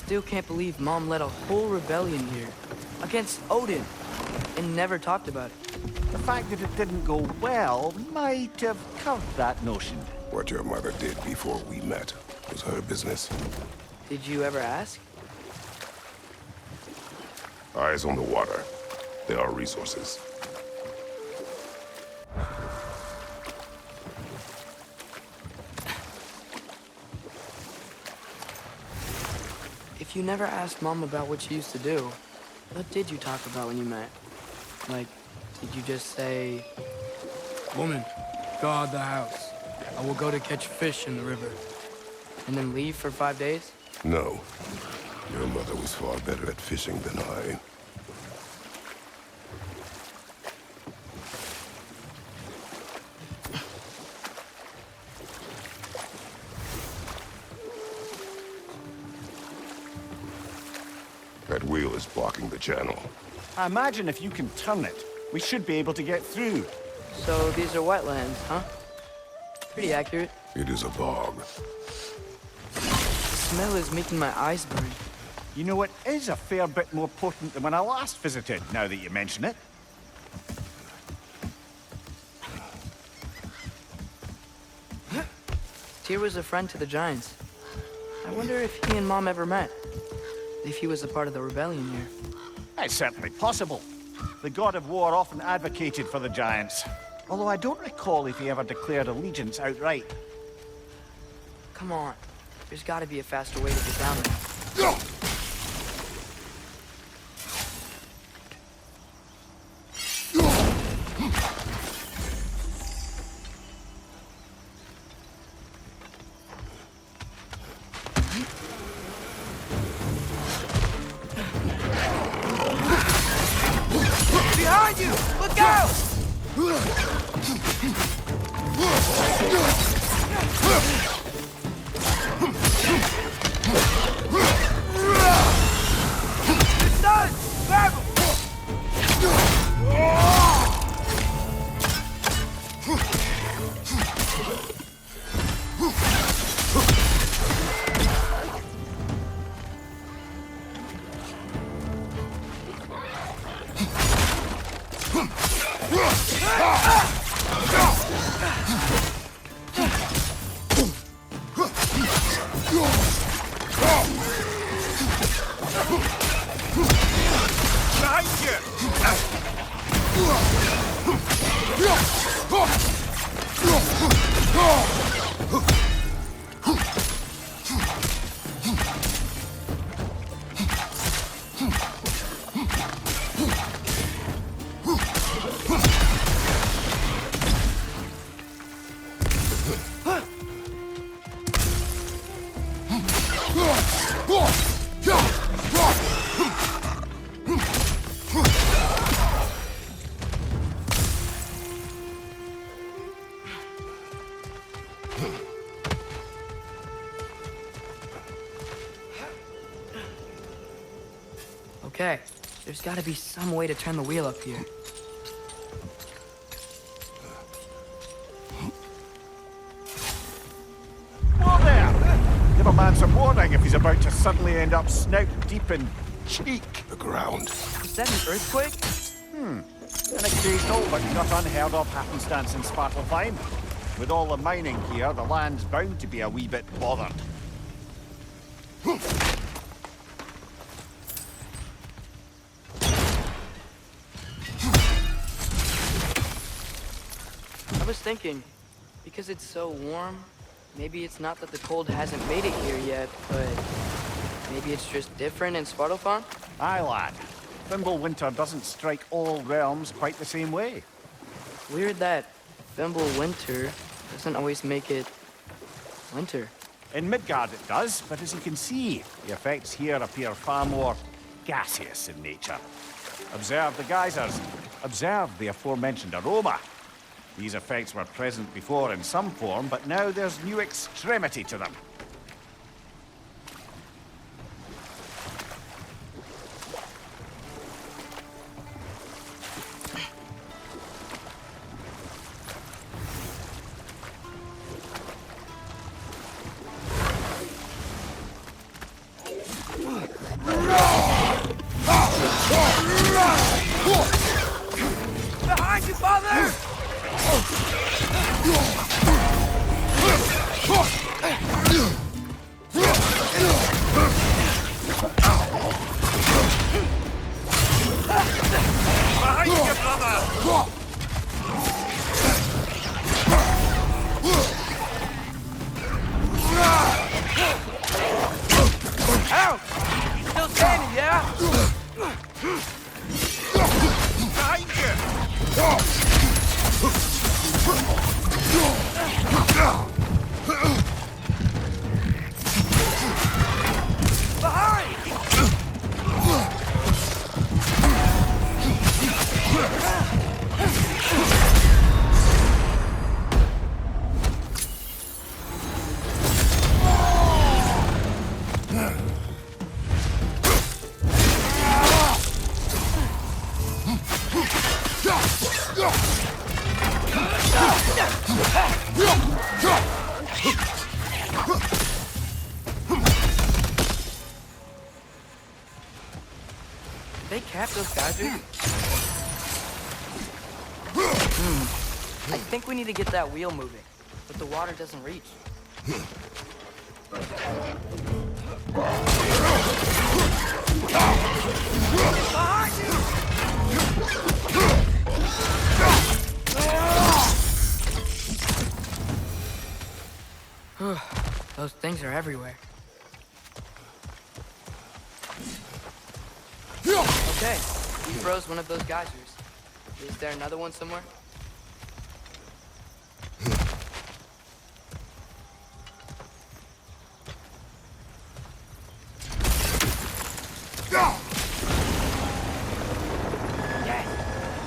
still can't believe Mom led a whole rebellion here against Odin and never talked about it. The fact that it didn't go well might have curved that notion. What your mother did before we met was her business. Did you ever ask? Eyes on the water. There are resources. If you never asked Mom about what she used to do, what did you talk about when you met? Like, did you just say, "Woman, guard the house. I will go to catch fish in the river," and then leave for 5 days? No. Your mother was far better at fishing than I. That wheel is blocking the channel. I imagine if you can turn it, we should be able to get through. So these are wetlands, huh? Pretty accurate. It is a bog. The smell is making my eyes burn. You know, it is a fair bit more potent than when I last visited, now that you mention it. Tyr was a friend to the Giants. I wonder if he and Mom ever met. If he was a part of the rebellion here. It's certainly possible. The God of War often advocated for the Giants. Although I don't recall if he ever declared allegiance outright. Come on. There's gotta be a faster way to get down there. Behind you! Look out! It's done! Grab him! Behind Okay, there's gotta be some way to turn the wheel up here. Whoa there! Give a man some warning if he's about to suddenly end up snout deep in cheek. The ground. Is that an earthquake? An occasional but not unheard of happenstance in Svartalfheim. With all the mining here, the land's bound to be a wee bit bothered. I was thinking, because it's so warm, maybe it's not that the cold hasn't made it here yet, but maybe it's just different in Svartalfheim? Aye, lad. Thimble winter doesn't strike all realms quite the same way. Weird that Thimble winter doesn't always make it winter. In Midgard it does, but as you can see, the effects here appear far more gaseous in nature. Observe the geysers. Observe the aforementioned aroma. These effects were present before in some form, but now there's new extremity to them. Behind you, father! Behind you, brother! Ouch! Still standing, yeah? Behind you! Behind! They capped those geysers? I think we need to get that wheel moving, but the water doesn't reach. Behind you! Those things are everywhere. Okay, we froze one of those geysers. Is there another one somewhere? Yes,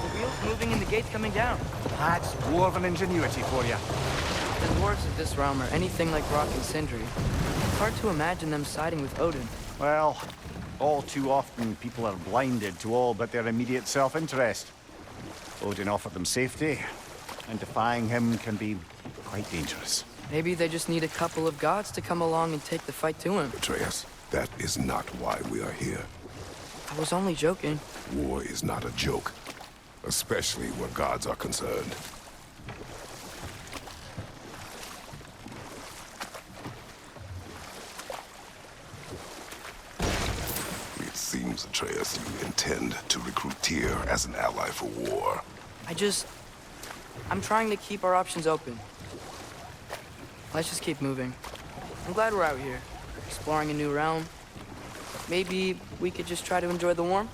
the wheel's moving and the gate's coming down. That's dwarven ingenuity for you. The dwarves of this realm are anything like Rock and Sindri. It's hard to imagine them siding with Odin. Well, all too often people are blinded to all but their immediate self-interest. Odin offered them safety, and defying him can be quite dangerous. Maybe they just need a couple of gods to come along and take the fight to him. Atreus, that is not why we are here. I was only joking. War is not a joke, especially where gods are concerned. It seems, Atreus, you intend to recruit Tyr as an ally for war. I'm trying to keep our options open. Let's just keep moving. I'm glad we're out here, exploring a new realm. Maybe we could just try to enjoy the warmth?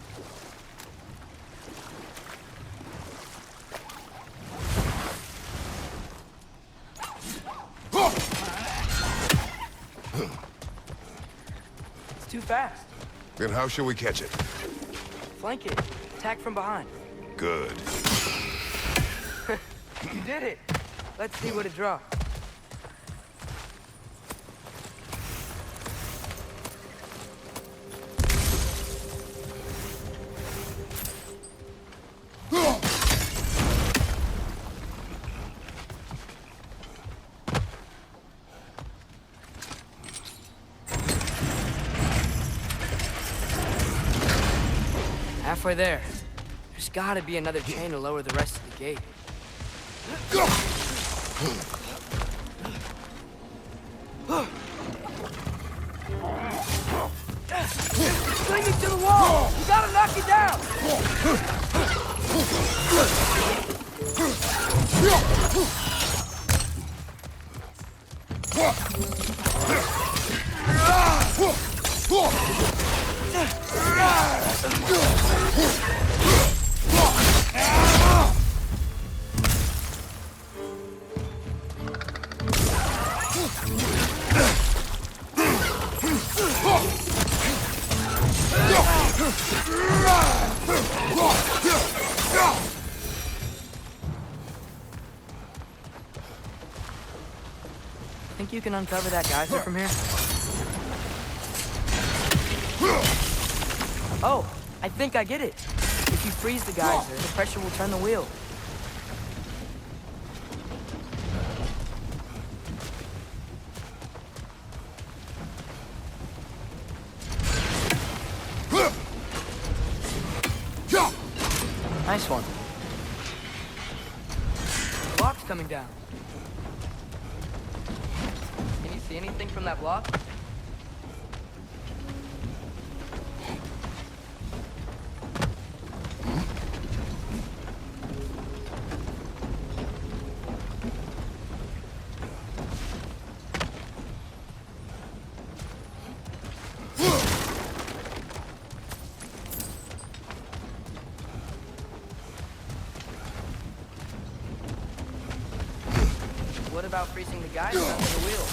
It's too fast. Then how shall we catch it? Flank it. Attack from behind. Good. You did it. Let's see what it draws. Halfway there. There's gotta be another chain to lower the rest of the gate. Sling it to the wall! You gotta knock it down! Think you can uncover that geyser from here? Oh, I think I get it. If you freeze the geyser, the pressure will turn the wheel. Nice one. coming down. Can you see anything from that block? What about freezing the guys under the wheel?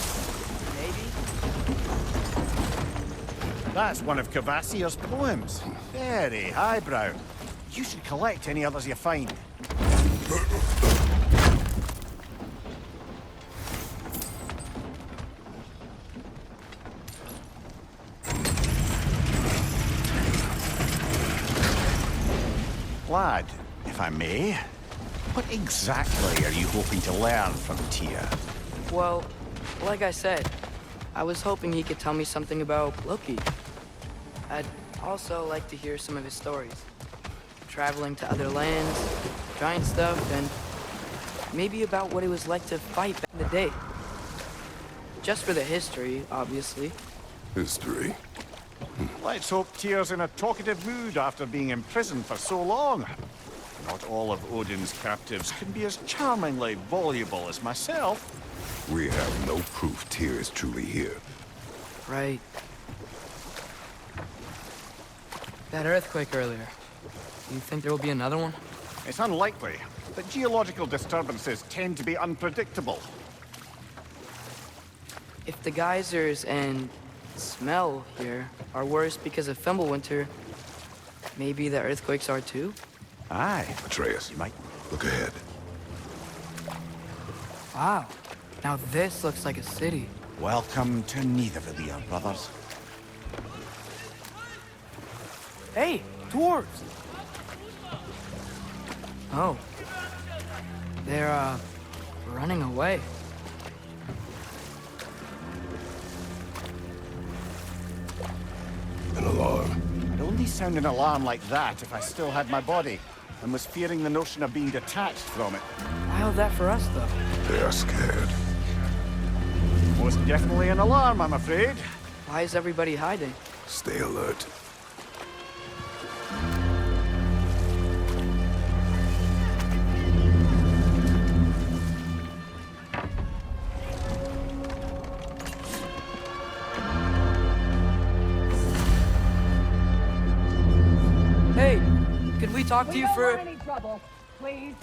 Maybe? That's one of Cavassier's poems. Very highbrow. You should collect any others you find. Lad, if I may, what exactly are you hoping to learn from Tyr? Well, like I said, I was hoping he could tell me something about Loki. I'd also like to hear some of his stories. Traveling to other lands, giant stuff, and maybe about what it was like to fight back in the day. Just for the history, obviously. History? Let's hope Tyr's in a talkative mood after being imprisoned for so long. Not all of Odin's captives can be as charmingly voluble as myself. We have no proof Tyr is truly here. Right. That earthquake earlier. Do you think there will be another one? It's unlikely, but geological disturbances tend to be unpredictable. If the geysers and smell here are worse because of Fimbulwinter, maybe the earthquakes are too? Aye. Atreus, You might. look ahead. Wow. Now this looks like a city. Welcome to Nidavellir, brothers. Hey, dwarves! Oh. They're, running away. An alarm. I'd only sound an alarm like that if I still had my body, and was fearing the notion of being detached from it. Why all that for us, though? They are scared. Most definitely an alarm, I'm afraid. Why is everybody hiding? Stay alert. Hey, could we talk to you for... any trouble, please.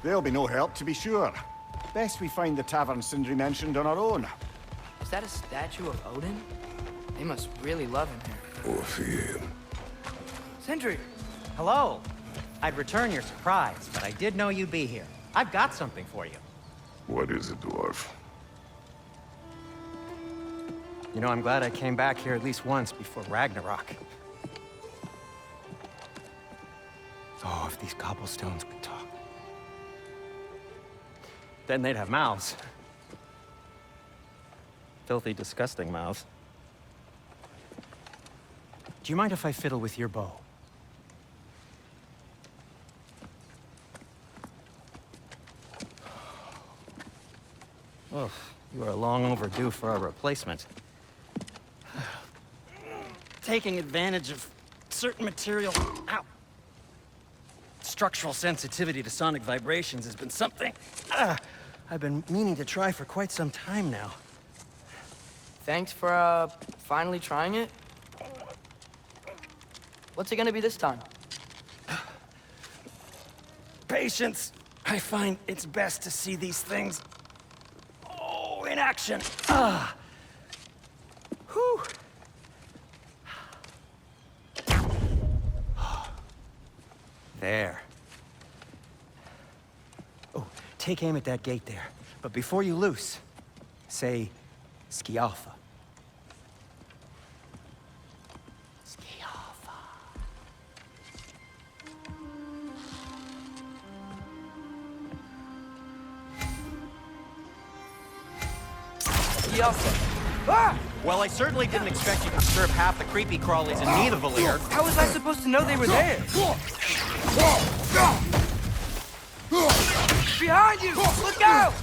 There'll be no help, to be sure. Best we find the tavern Sindri mentioned on our own. Is that a statue of Odin? They must really love him here. Or fear him. Sindri! Hello. I'd return your surprise, but I did know you'd be here. I've got something for you. What is it, dwarf? You know, I'm glad I came back here at least once before Ragnarok. Oh, if these cobblestones could talk. Then they'd have mouths. Filthy, disgusting mouths. Do you mind if I fiddle with your bow? Oh, you are long overdue for a replacement. Taking advantage of certain material... Ow! Structural sensitivity to sonic vibrations has been something I've been meaning to try for quite some time now. Thanks for, finally trying it. What's it gonna be this time? Patience. I find it's best to see these things, in action. Whew. There. Oh, take aim at that gate there. But before you loose, say, Skialfa. Skialfa. Skialfa. Ah! Well, I certainly didn't expect you to disturb half the creepy crawlies in Nidavellir. How was I supposed to know they were there? Behind you! Look out!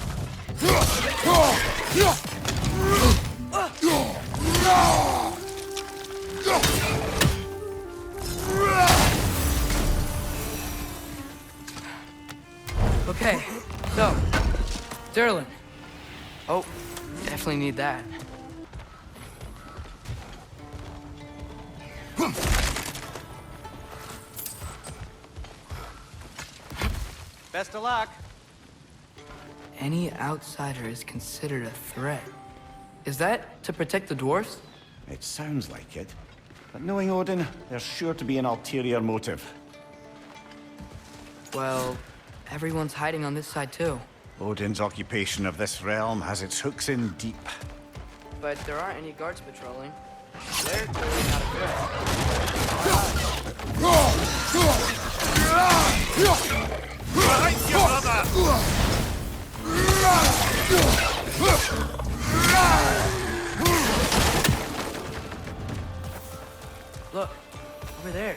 Okay, so, Durlin. Oh, definitely need that. Best of luck. Any outsider is considered a threat. Is that to protect the dwarfs? It sounds like it. But knowing Odin, there's sure to be an ulterior motive. Well, everyone's hiding on this side too. Odin's occupation of this realm has its hooks in deep. But there aren't any guards patrolling. They're clearly not a threat. Look, over there.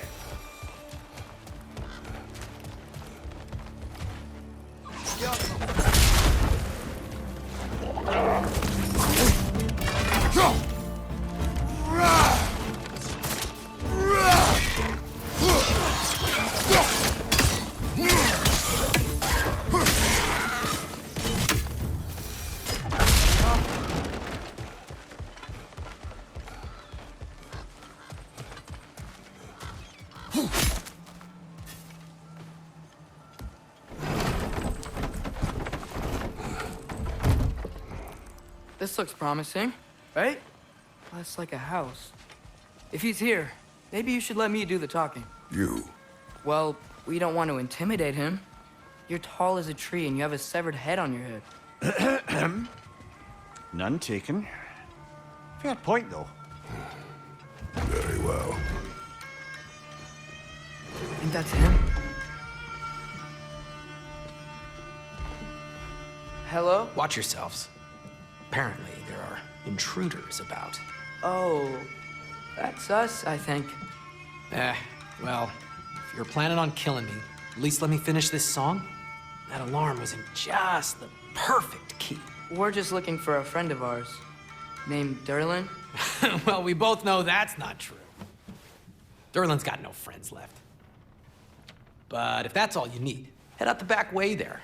This looks promising, right? That's like a house. If he's here, maybe you should let me do the talking. You. Well, we don't want to intimidate him. You're tall as a tree and you have a severed head on your head. None taken. Fair point, though. Very well. I think that's him. Hello? Watch yourselves. Apparently, there are intruders about. Oh, that's us, I think. Well, if you're planning on killing me, at least let me finish this song. That alarm was in just the perfect key. We're just looking for a friend of ours named Durlin. Well, we both know that's not true. Durlin's got no friends left. But if that's all you need, head out the back way there,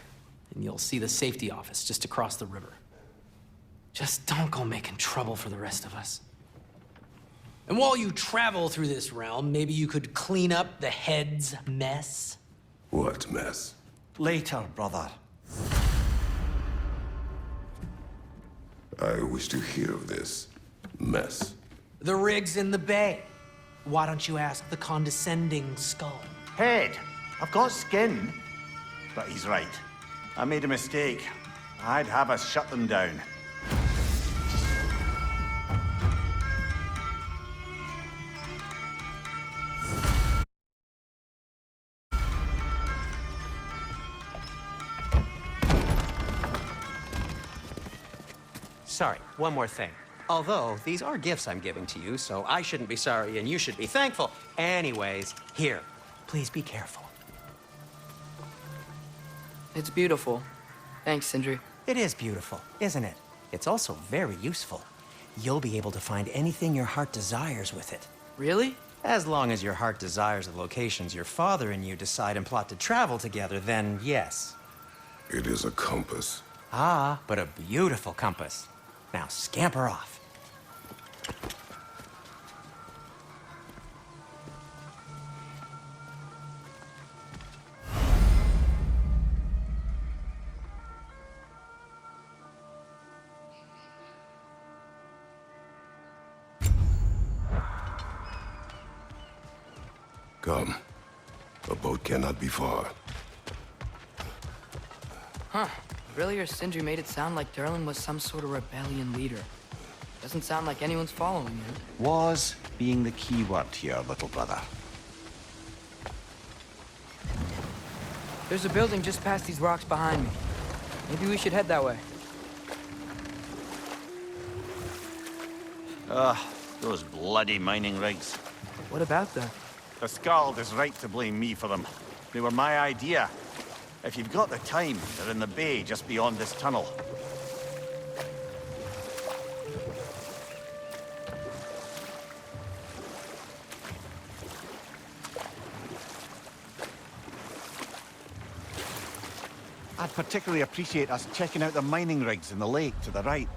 and you'll see the safety office just across the river. Just don't go making trouble for the rest of us. And while you travel through this realm, maybe you could clean up the head's mess? What mess? Later, brother. I wish to hear of this mess. The rig's in the bay. Why don't you ask the condescending skull? Head. I've got skin. But he's right. I made a mistake. I'd have us shut them down. Sorry, one more thing. Although, these are gifts I'm giving to you, so I shouldn't be sorry and you should be thankful. Anyways, here, please be careful. It's beautiful. Thanks, Sindri. It is beautiful, isn't it? It's also very useful. You'll be able to find anything your heart desires with it. Really? As long as your heart desires the locations your father and you decide and plot to travel together, then yes. It is a compass. Ah, but a beautiful compass. Now scamper off. Come. A boat cannot be far. Huh. Earlier, Sindri made it sound like Durlin was some sort of rebellion leader. Doesn't sound like anyone's following him. Was being the key word here, little brother. There's a building just past these rocks behind me. Maybe we should head that way. Those bloody mining rigs. What about them? The Skald is right to blame me for them. They were my idea. If you've got the time, they're in the bay just beyond this tunnel. I'd particularly appreciate us checking out the mining rigs in the lake to the right.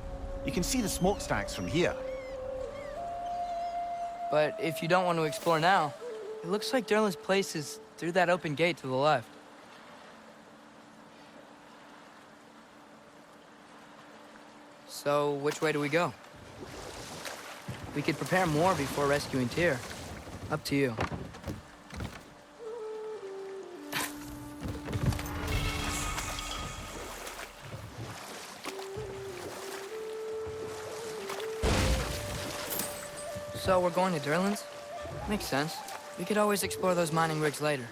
You can see the smokestacks from here. But if you don't want to explore now, it looks like Durlin's place is through that open gate to the left. So, which way do we go? We could prepare more before rescuing Tyr. Up to you. So, we're going to Durlin's? Makes sense. We could always explore those mining rigs later.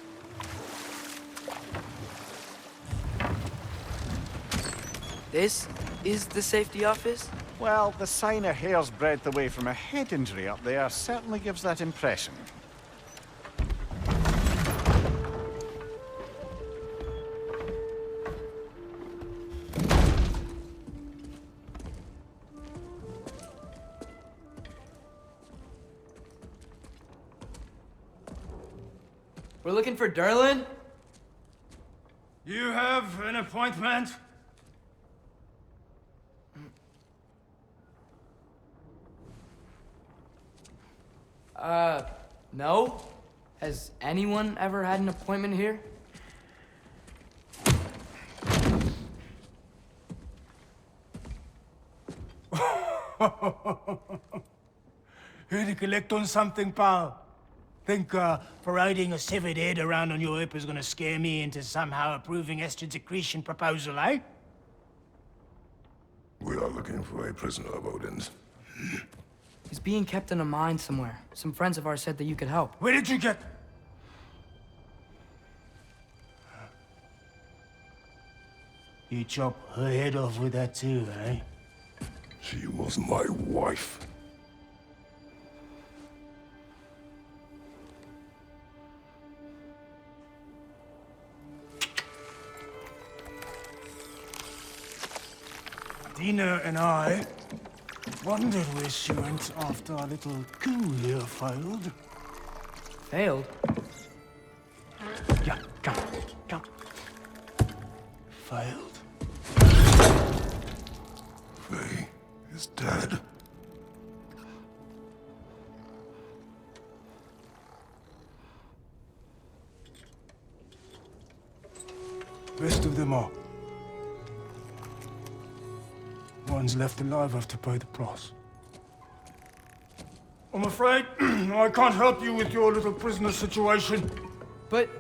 This is the safety office? Well, the sign a hair's breadth away from a head injury up there certainly gives that impression. We're looking for Durlin? You have an appointment? No? Has anyone ever had an appointment here? Here to collect on something, pal? Think parading a severed head around on your hip is gonna scare me into somehow approving estrogen secretion proposal, eh? We are looking for a prisoner of Odin's. He's being kept in a mine somewhere. Some friends of ours said that you could help. Where did you get... You chop her head off with that too, eh? She was my wife. Dina and I wondered where she went after our little coup here failed. Failed? Yeah, come. Failed. Faye is dead. Rest of them are. Ones left alive have to pay the price. I'm afraid I can't help you with your little prisoner situation. But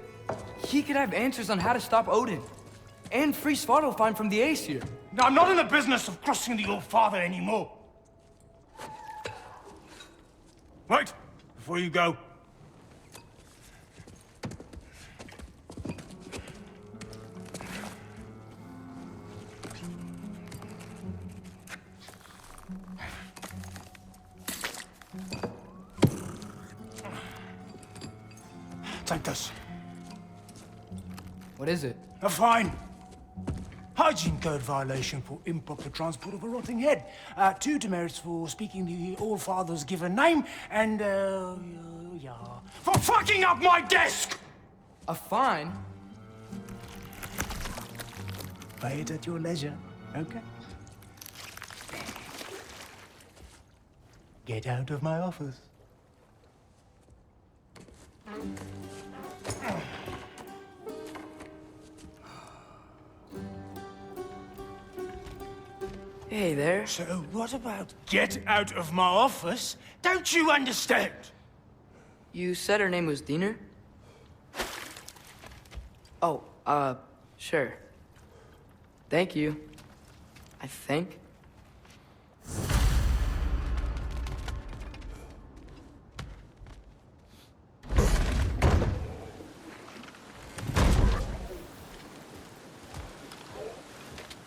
he could have answers on how to stop Odin. And free Svartalfheim from the Aesir. Now, I'm not in the business of crossing the old father anymore. Right, before you go. Take this. What is it? A fine. Hygiene code violation for improper transport of a rotting head. 2 demerits for speaking the All-Father's given name, and, yeah, for fucking up my desk! A fine? Pay it at your leisure, okay? Get out of my office. Hey there. So what about get out of my office? Don't you understand? You said her name was Diener? Oh, sure. Thank you. I think.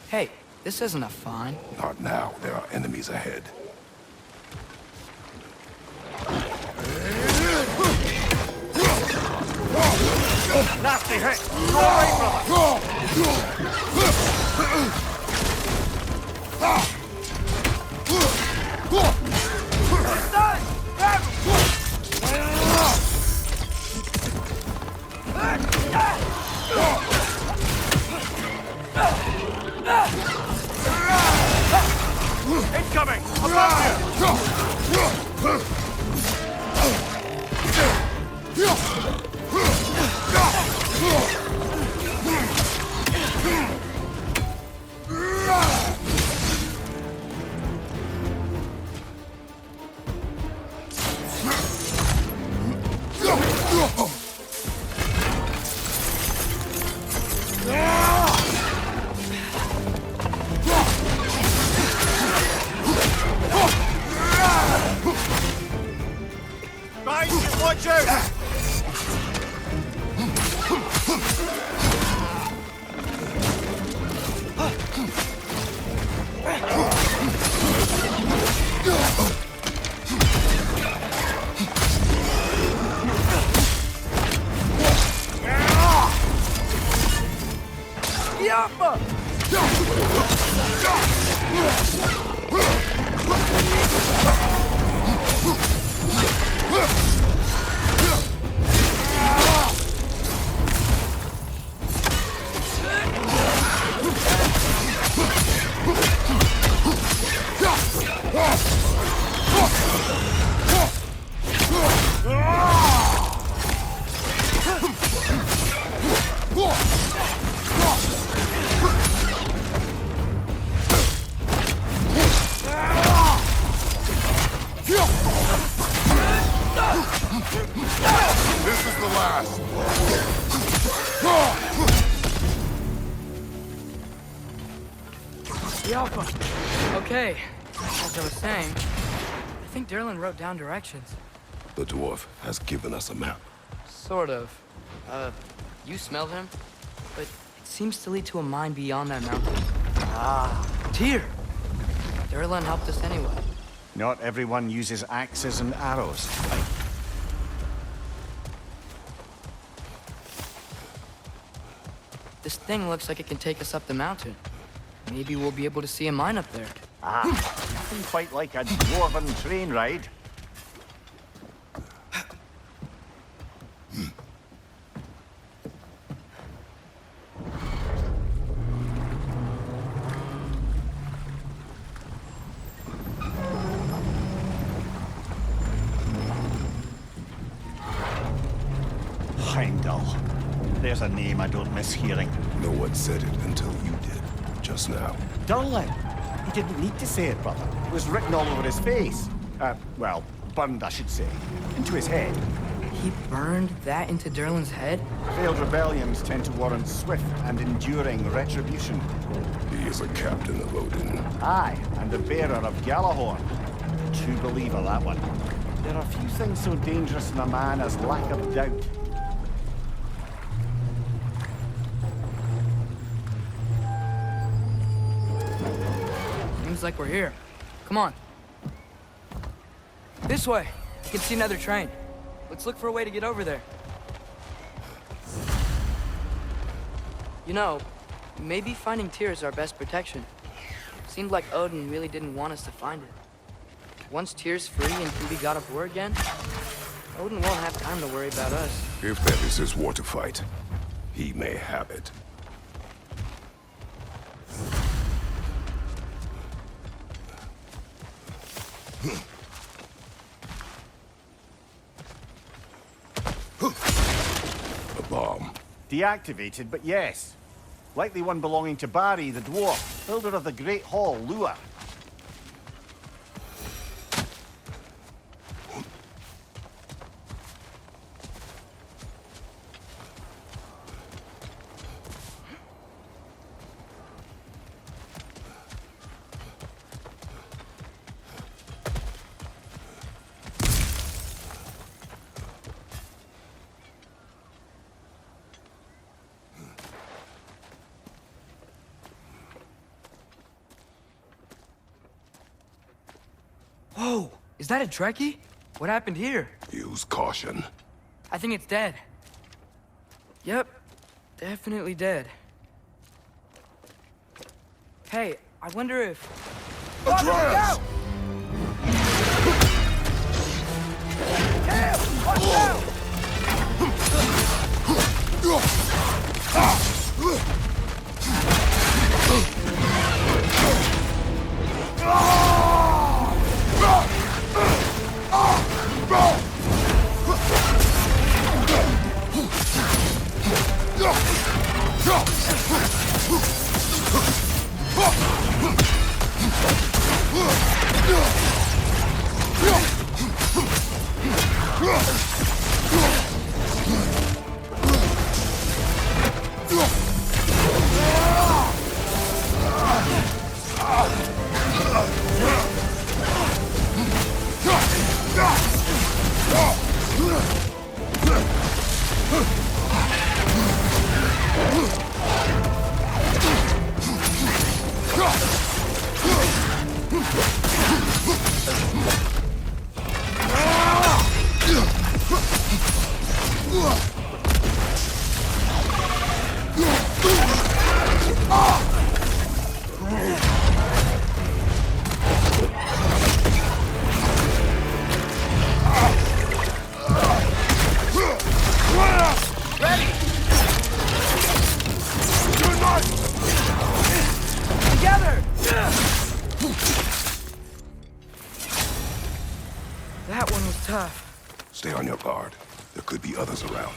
Hey, this isn't a fine. Not now. There are enemies ahead. Nasty hit! Go away, brother! Incoming! Above watch out! This is the last. The Alpha. Okay, as I was saying, I think Derlin wrote down directions. The dwarf has given us a map. Sort of. You smelled him? But it seems to lead to a mine beyond that mountain. Ah, Tyr! Derlin helped us anyway. Not everyone uses axes and arrows. This thing looks like it can take us up the mountain. Maybe we'll be able to see a mine up there. Ah, nothing quite like a dwarven train ride. Heimdall. There's a name I don't miss hearing. No one said it until you did, just now. Derlin. He didn't need to say it, brother. It was written all over his face. Well, burned, I should say. Into his head. He burned that into Derlin's head? Failed rebellions tend to warrant swift and enduring retribution. He is a captain of Odin. Aye, and the bearer of Galahorn. True believer, that one. There are few things so dangerous in a man as lack of doubt. Seems like we're here. Come on. This way. I can see another train. Let's look for a way to get over there. You know, maybe finding Tyr is our best protection. Seemed like Odin really didn't want us to find it. Once Tyr's free and can be God of War again, Odin won't have time to worry about us. If that is his war to fight, he may have it. A bomb. Deactivated, but yes. Likely one belonging to Barry, the dwarf, builder of the Great Hall, Lua. Whoa! Is that a Trekkie? What happened here? Use caution. I think it's dead. Yep. Definitely dead. Hey, I wonder if... Atreus! Watch out! That one was tough. Stay on your guard. There could be others around.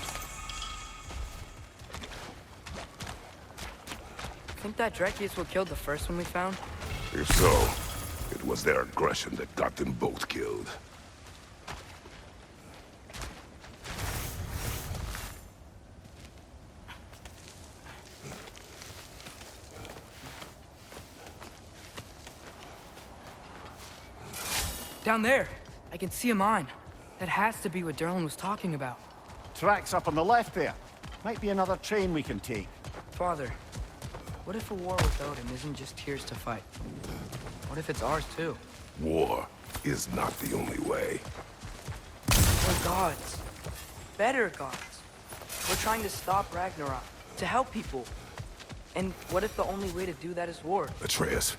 Think that Drekius what killed the first one we found? If so, it was their aggression that got them both killed. Down there, I can see a mine. That has to be what Derlin was talking about. Tracks up on the left there. Might be another train we can take. Father, what if a war without him isn't just Tyr's to fight? What if it's ours too? War is not the only way. We're gods. Better gods. We're trying to stop Ragnarok, to help people. And what if the only way to do that is war? Atreus.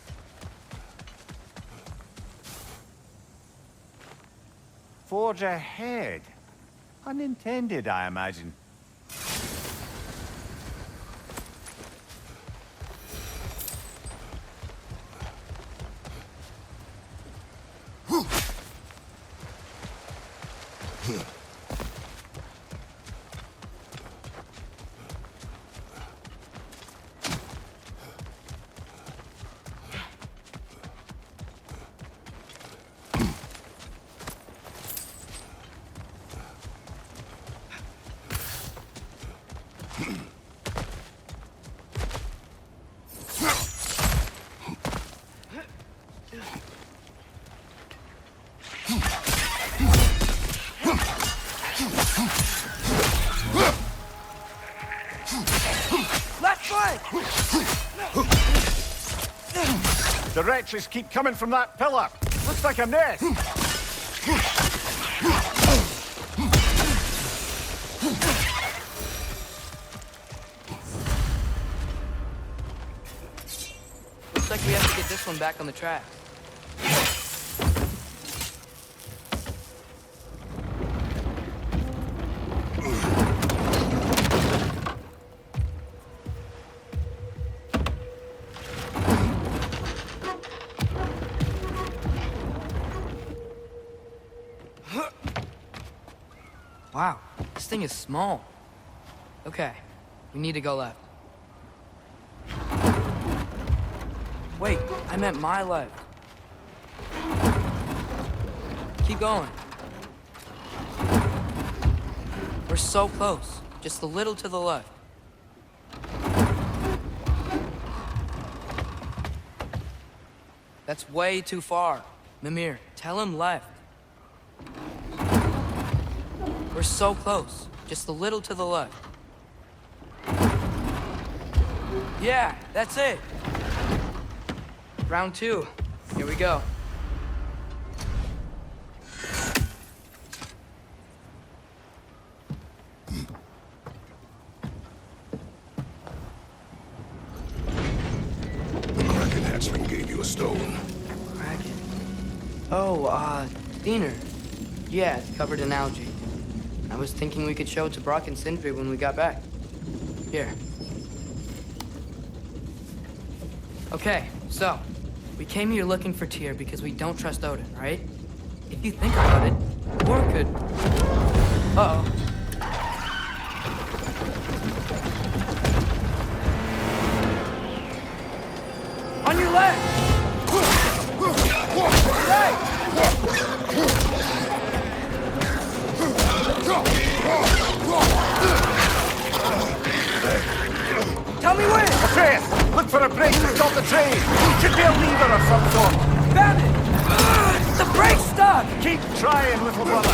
Forge ahead. Unintended, I imagine. Left foot! Directions keep coming from that pillar. Looks like a nest. Looks like we have to get this one back on the track. Wow, this thing is small. Okay, we need to go left. Wait, I meant my left. Keep going. We're so close, just a little to the left. That's way too far. Mimir, tell him left. We're so close. Just a little to the left. Yeah, that's it. Round 2. Here we go. The Kraken Diener. Yeah, it's covered in algae. I was thinking we could show it to Brock and Sindri when we got back. Here. Okay, so, we came here looking for Tyr because we don't trust Odin, right? If you think about it, War could... Uh-oh. On your left! Right! Tell me when! Atreus, look for a break to stop the train. Should be a lever of some sort. Found it! The brake's stuck! Keep trying, little brother.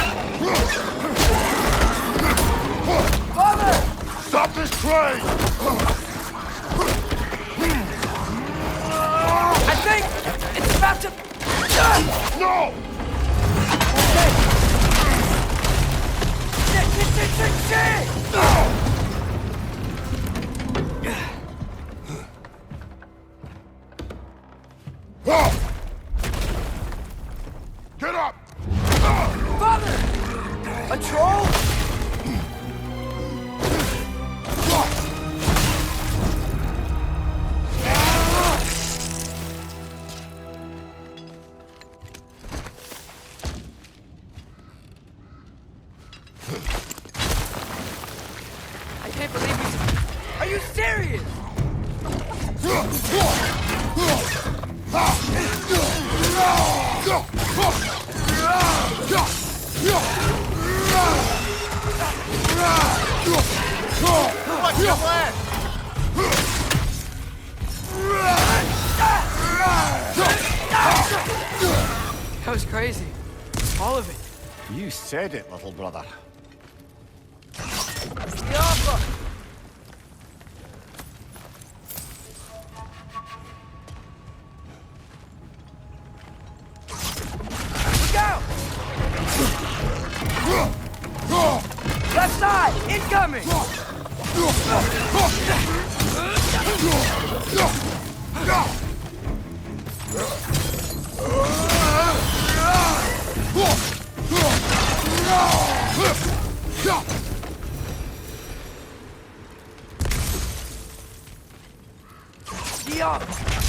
Father! Stop this train! I think it's about to... No! Shit! Get up! Father! A troll? I can't believe you... Are you serious? What's your plan? That was crazy. All of it. You said it, little brother. Yappa! Look out! Left side! Incoming! Yup!